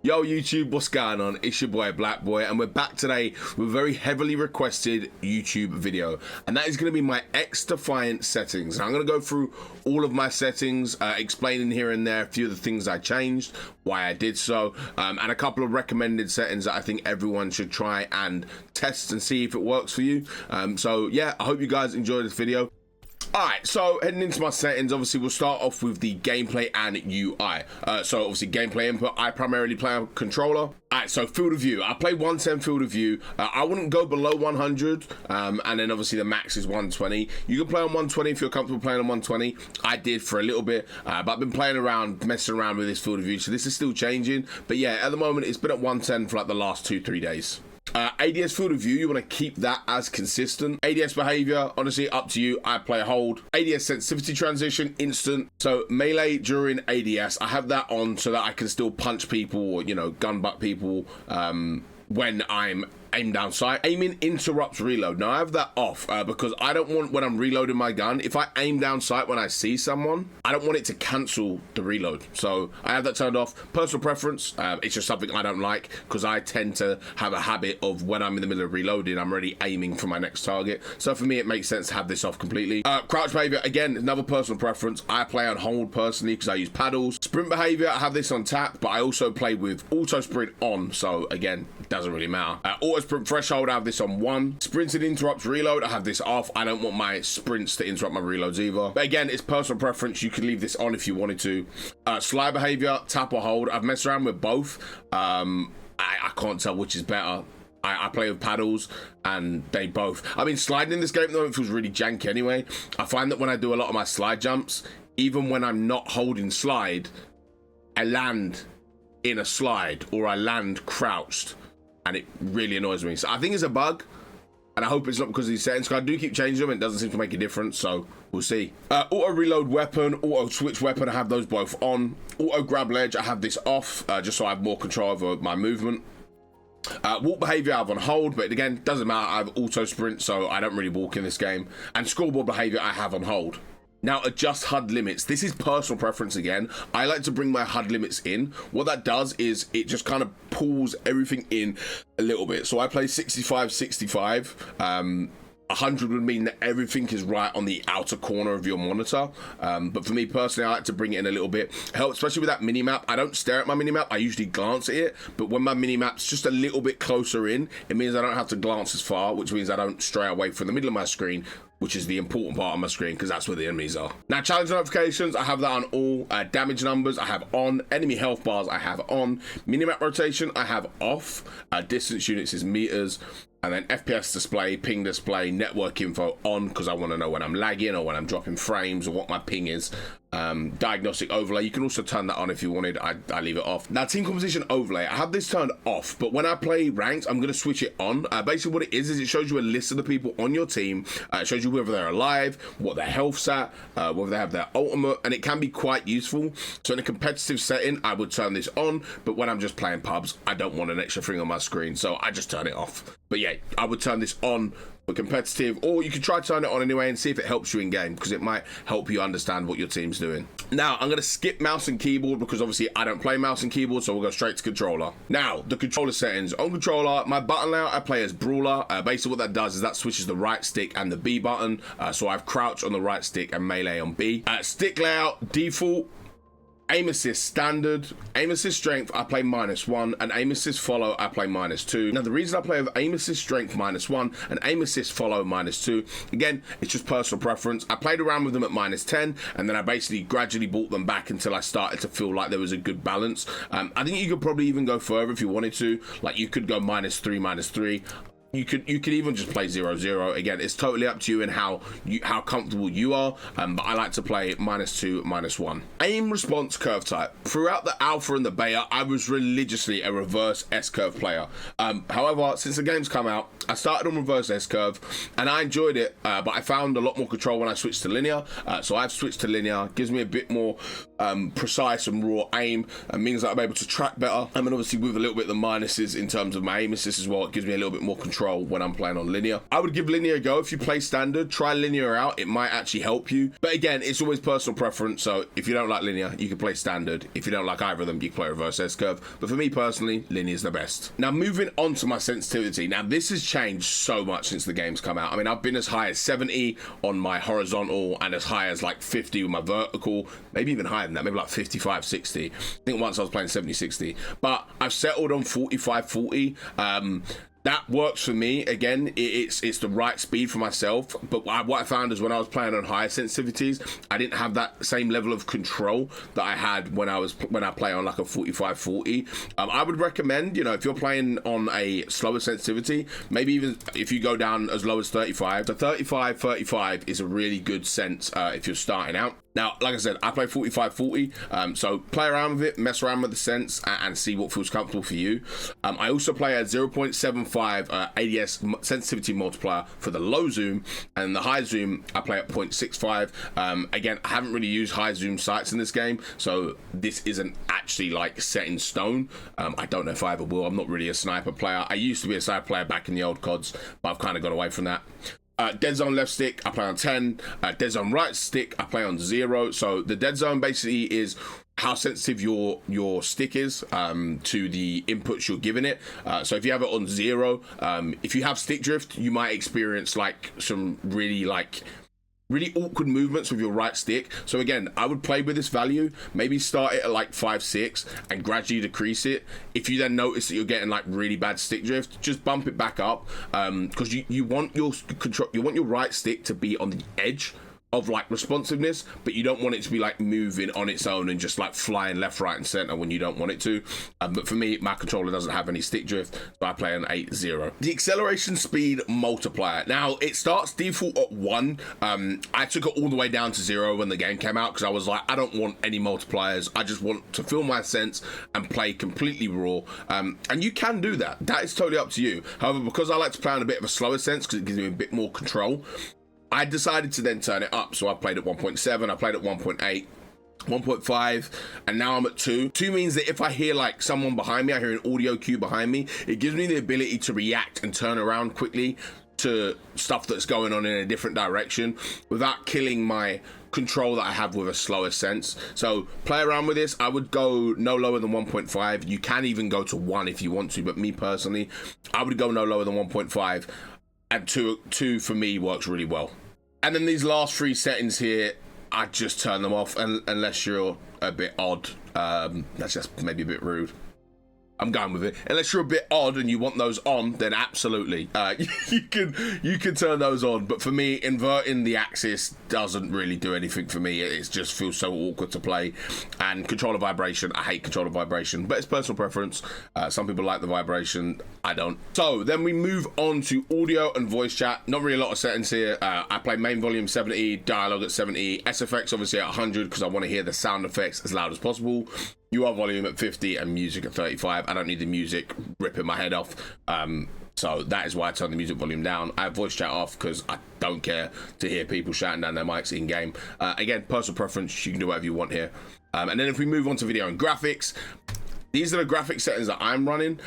Yo YouTube, what's going on? It's your boy BlackBoye, and we're back today with a very heavily requested YouTube video, and that is going to be my XDefiant settings. And I'm going to go through all of my settings, explaining here and there a few of the things I changed, why I did so, and a couple of recommended settings that I think everyone should try and test and see if it works for you. So yeah, I hope you guys enjoy this video. Alright, so heading into my settings, obviously we'll start off with the gameplay and UI. So obviously gameplay input, I primarily play on controller. Alright, so field of view, I play 110 field of view. I wouldn't go below 100, and then obviously the max is 120. You can play on 120 if you're comfortable playing on 120. I did for a little bit, but I've been playing around, messing around with this field of view, so this is still changing. But yeah, at the moment it's been at 110 for like the last 2-3 days. ADS field of view, you want to keep that as consistent. ADS behavior, honestly, up to you. I play hold. ADS sensitivity transition, instant. So melee during ADS, I have that on so that I can still punch people or, you know, gun butt people when I'm aim down sight. Aiming interrupts reload. Now I have that off because I don't want, when I'm reloading my gun, if I aim down sight when I see someone, I don't want it to cancel the reload. So I have that turned off. Personal preference, it's just something I don't like because I tend to have a habit of when I'm in the middle of reloading, I'm already aiming for my next target. So for me, it makes sense to have this off completely. Crouch behavior, again, another personal preference. I play on hold personally because I use paddles. Sprint behavior, I have this on tap, but I also play with auto sprint on. So again, it doesn't really matter. Auto sprint threshold, I have this on 1. Sprinted interrupts reload, I have this off. I don't want my sprints to interrupt my reloads either. But again, it's personal preference. You can leave this on if you wanted to. Slide behavior, tap or hold. I've messed around with both. I can't tell which is better. I play with paddles and they both. I mean, sliding in this game at the moment feels really janky anyway. I find that when I do a lot of my slide jumps, even when I'm not holding slide, I land in a slide or I land crouched, and it really annoys me. So I think it's a bug, and I hope it's not because of these settings, because I do keep changing them and it doesn't seem to make a difference, so we'll see. Auto reload weapon, auto switch weapon, I have those both on. Auto grab ledge, I have this off, just so I have more control over my movement. Walk behavior I have on hold, but again, doesn't matter. I have auto sprint, so I don't really walk in this game. And scoreboard behavior I have on hold. Now, adjust HUD limits. This is personal preference again. I like to bring my HUD limits in. What that does is it just kind of pulls everything in a little bit. So I play 65, 65. 100 would mean that everything is right on the outer corner of your monitor, but for me personally, I like to bring it in a little bit. Help, especially with that mini map. I don't stare at my mini map, I usually glance at it, but when my mini map's just a little bit closer in, it means I don't have to glance as far, which means I don't stray away from the middle of my screen, which is the important part of my screen because that's where the enemies are. Now, challenge notifications, I have that on all. Damage numbers, I have on. Enemy health bars, I have on. Minimap rotation, I have off. Distance units is meters. And then FPS display, ping display, network info on, because I want to know when I'm lagging or when I'm dropping frames or what my ping is. Diagnostic overlay, you can also turn that on if you wanted. I leave it off. Now, team composition overlay, I have this turned off, but when I play ranked, I'm going to switch it on. Basically what it is it shows you a list of the people on your team. It shows you whether they're alive, what their health's at, whether they have their ultimate, and it can be quite useful. So in a competitive setting, I would turn this on, but when I'm just playing pubs, I don't want an extra thing on my screen, so I just turn it off. But yeah, I would turn this on for competitive, or you could try to turn it on anyway and see if it helps you in game, because it might help you understand what your team's doing. Now, I'm going to skip mouse and keyboard because obviously I don't play mouse and keyboard, so we'll go straight to controller. Now, the controller settings. On controller, my button layout, I play as brawler. Basically what that does is that switches the right stick and the B button. So I have crouch on the right stick and melee on B. Stick layout, default. Aim assist standard, aim assist strength I play -1, and aim assist follow I play -2. Now the reason I play with aim assist strength -1 and aim assist follow -2, again, it's just personal preference. I played around with them at -10, and then I basically gradually brought them back until I started to feel like there was a good balance. I think you could probably even go further if you wanted to. Like you could go -3, -3. You could even just play 0-0. Again, it's totally up to you and how comfortable you are, but I like to play -2, -1. Aim response curve type. Throughout the alpha and the beta, I was religiously a reverse S-curve player. However, since the game's come out, I started on reverse S-curve and I enjoyed it, but I found a lot more control when I switched to linear. So I've switched to linear. Gives me a bit more precise and raw aim, and means that I'm able to track better. And then obviously with a little bit of the minuses in terms of my aim assist as well, it gives me a little bit more control when I'm playing on linear. I would give linear a go. If you play standard, try linear out. It might actually help you. But again, it's always personal preference. So if you don't like linear, you can play standard. If you don't like either of them, you can play reverse S-curve. But for me personally, linear is the best. Now moving on to my sensitivity. Now this has changed so much since the game's come out. I mean, I've been as high as 70 on my horizontal and as high as like 50 with my vertical, maybe even higher than that, maybe like 55, 60. I think once I was playing 70, 60. But I've settled on 45, 40. That works for me. Again, it's the right speed for myself. But what I found is when I was playing on higher sensitivities, I didn't have that same level of control that I had when I play on like a 45, 40. I would recommend, you know, if you're playing on a slower sensitivity, maybe even if you go down as low as 35. So 35, 35 is a really good sense if you're starting out. Now, like I said, I play 45, 40, so play around with it, mess around with the sense, and see what feels comfortable for you. I also play a 0.75 ADS sensitivity multiplier for the low zoom, and the high zoom, I play at 0.65. Again, I haven't really used high zoom sights in this game, so this isn't actually like set in stone. I don't know if I ever will. I'm not really a sniper player. I used to be a sniper player back in the old CODs, but I've kind of got away from that. Dead zone left stick, I play on 10. Dead zone right stick, I play on 0. So the dead zone basically is how sensitive your stick is to the inputs you're giving it. So if you have it on 0, if you have stick drift, you might experience like some really awkward movements with your right stick. So again, I would play with this value, maybe start it at like 5, 6 and gradually decrease it. If you then notice that you're getting like really bad stick drift, just bump it back up, because you want your control, you want your right stick to be on the edge of like responsiveness, but you don't want it to be like moving on its own and just like flying left, right and center when you don't want it to. But for me, my controller doesn't have any stick drift, so I play on 8-0. The acceleration speed multiplier. Now it starts default at 1. I took it all the way down to 0 when the game came out because I was like, I don't want any multipliers. I just want to feel my sense and play completely raw. And you can do that. That is totally up to you. However, because I like to play on a bit of a slower sense because it gives me a bit more control, I decided to then turn it up. So I played at 1.7, I played at 1.8, 1.5, and now I'm at 2. 2 means that if I hear like someone behind me, I hear an audio cue behind me, it gives me the ability to react and turn around quickly to stuff that's going on in a different direction without killing my control that I have with a slower sense. So play around with this. I would go no lower than 1.5. You can even go to 1 if you want to, but me personally, I would go no lower than 1.5. And 2 for me works really well. And then these last 3 settings here, I just turn them off unless you're a bit odd. That's just maybe a bit rude. I'm going with it. Unless you're a bit odd and you want those on, then absolutely you can turn those on. But for me, inverting the axis doesn't really do anything for me. It just feels so awkward to play. And controller vibration, I hate controller vibration, but it's personal preference. Some people like the vibration, I don't. So then we move on to audio and voice chat. Not really a lot of settings here. I play main volume 70, dialogue at 70, SFX obviously at 100 because I want to hear the sound effects as loud as possible. UR volume at 50 and music at 35. I don't need the music ripping my head off. So that is why I turn the music volume down. I have voice chat off because I don't care to hear people shouting down their mics in game. Again, personal preference. You can do whatever you want here. And then if we move on to video and graphics, these are the graphic settings that I'm running.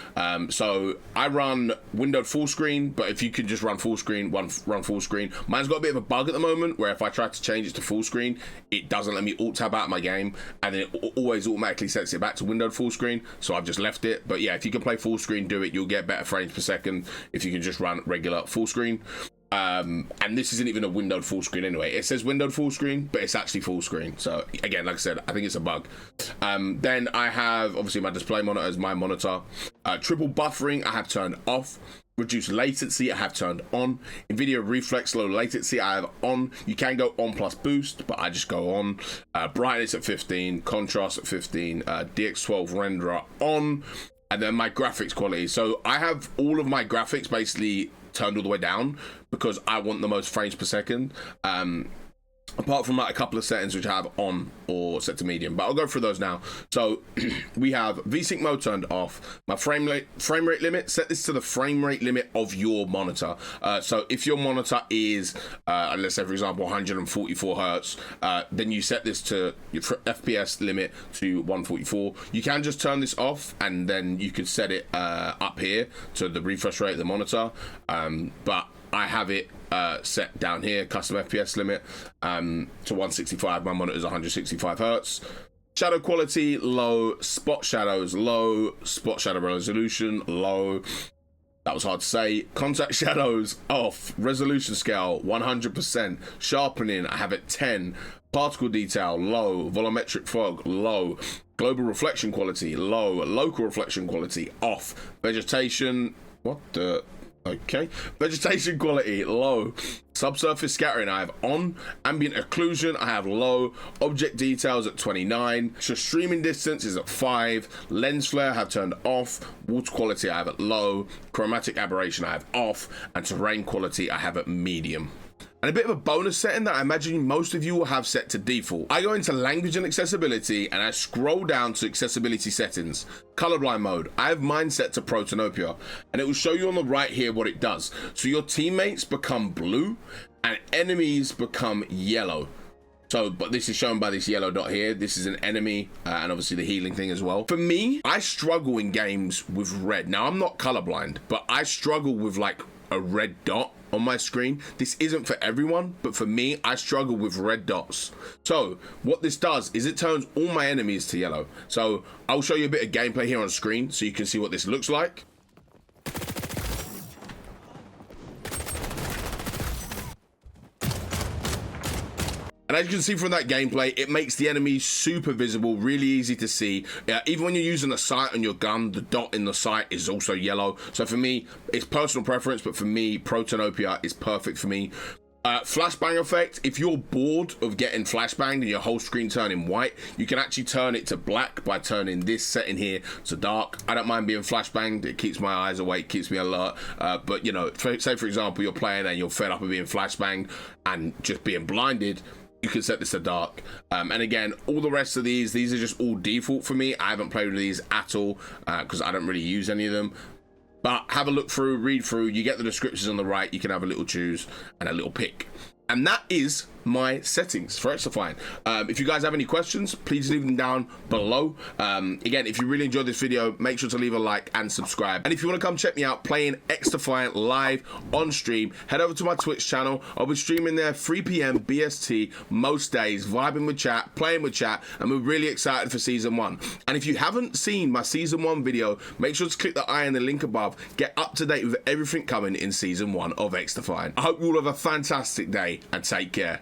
So I run windowed full screen, but if you could just run full screen, run full screen. Mine's got a bit of a bug at the moment where if I try to change it to full screen, it doesn't let me alt tab out of my game, and then it always automatically sets it back to windowed full screen. So I've just left it. But yeah, if you can play full screen, do it. You'll get better frames per second if you can just run regular full screen. And this isn't even a windowed full screen anyway. It says windowed full screen, but it's actually full screen. So again, like I said, I think it's a bug. Then I have obviously my display monitor as my monitor. Triple buffering I have turned off. Reduce latency I have turned on. NVIDIA reflex low latency I have on. You can go on plus boost, but I just go on. Brightness at 15, contrast at 15, DX12 renderer on, and then my graphics quality. So I have all of my graphics basically turned all the way down because I want the most frames per second. apart from like a couple of settings which I have on or set to medium, but I'll go through those now. So we have VSync mode turned off. My frame rate limit, set this to the frame rate limit of your monitor. So if your monitor is let's say for example 144 hertz, then you set this to your FPS limit to 144. You can just turn this off and then you could set it up here to the refresh rate of the monitor, but I have it set down here, custom FPS limit to 165. My monitor is 165 hertz. Shadow quality low, spot shadows low, spot shadow resolution low. That was hard to say. Contact shadows off. Resolution scale 100%. Sharpening I have it 10. Particle detail low. Volumetric fog low. Global reflection quality low. Local reflection quality off. Vegetation, what the? Okay, vegetation quality low. Subsurface scattering I have on. Ambient occlusion I have low. Object details at 29. So streaming distance is at 5. Lens flare I have turned off. Water quality I have at low. Chromatic aberration I have off. And terrain quality I have at medium. And a bit of a bonus setting that I imagine most of you will have set to default. I go into language and accessibility and I scroll down to accessibility settings. Colorblind mode, I have mine set to protanopia, and it will show you on the right here what it does. So your teammates become blue and enemies become yellow. So, but this is shown by this yellow dot here. This is an enemy, and obviously the healing thing as well. For me, I struggle in games with red. Now, I'm not colorblind, but I struggle with like a red dot on my screen. This isn't for everyone, but for me, I struggle with red dots. So what this does is it turns all my enemies to yellow. So I'll show you a bit of gameplay here on screen so you can see what this looks like. And as you can see from that gameplay, it makes the enemies super visible, really easy to see. Even when you're using a sight on your gun, the dot in the sight is also yellow. So for me, it's personal preference, but for me, protanopia is perfect for me. Flashbang effect, if you're bored of getting flashbanged and your whole screen turning white, you can actually turn it to black by turning this setting here to dark. I don't mind being flashbanged. It keeps my eyes awake, keeps me alert. But you know, say for example, you're playing and you're fed up of being flashbanged and just being blinded, you can set this to dark. And again, all the rest of these are just all default for me. I haven't played with these at all because I don't really use any of them. But have a look through, read through, you get the descriptions on the right, you can have a little choose and a little pick. And that is my settings for XDefiant. If you guys have any questions, please leave them down below. Again, if you really enjoyed this video, make sure to leave a like and subscribe. And if you want to come check me out playing XDefiant live on stream, head over to my Twitch channel. I'll be streaming there 3 p.m. BST most days, vibing with chat, playing with chat, and we're really excited for season 1. And if you haven't seen my season 1 video, make sure to click the eye in the link above. Get up to date with everything coming in season 1 of XDefiant. I hope you all have a fantastic day and take care.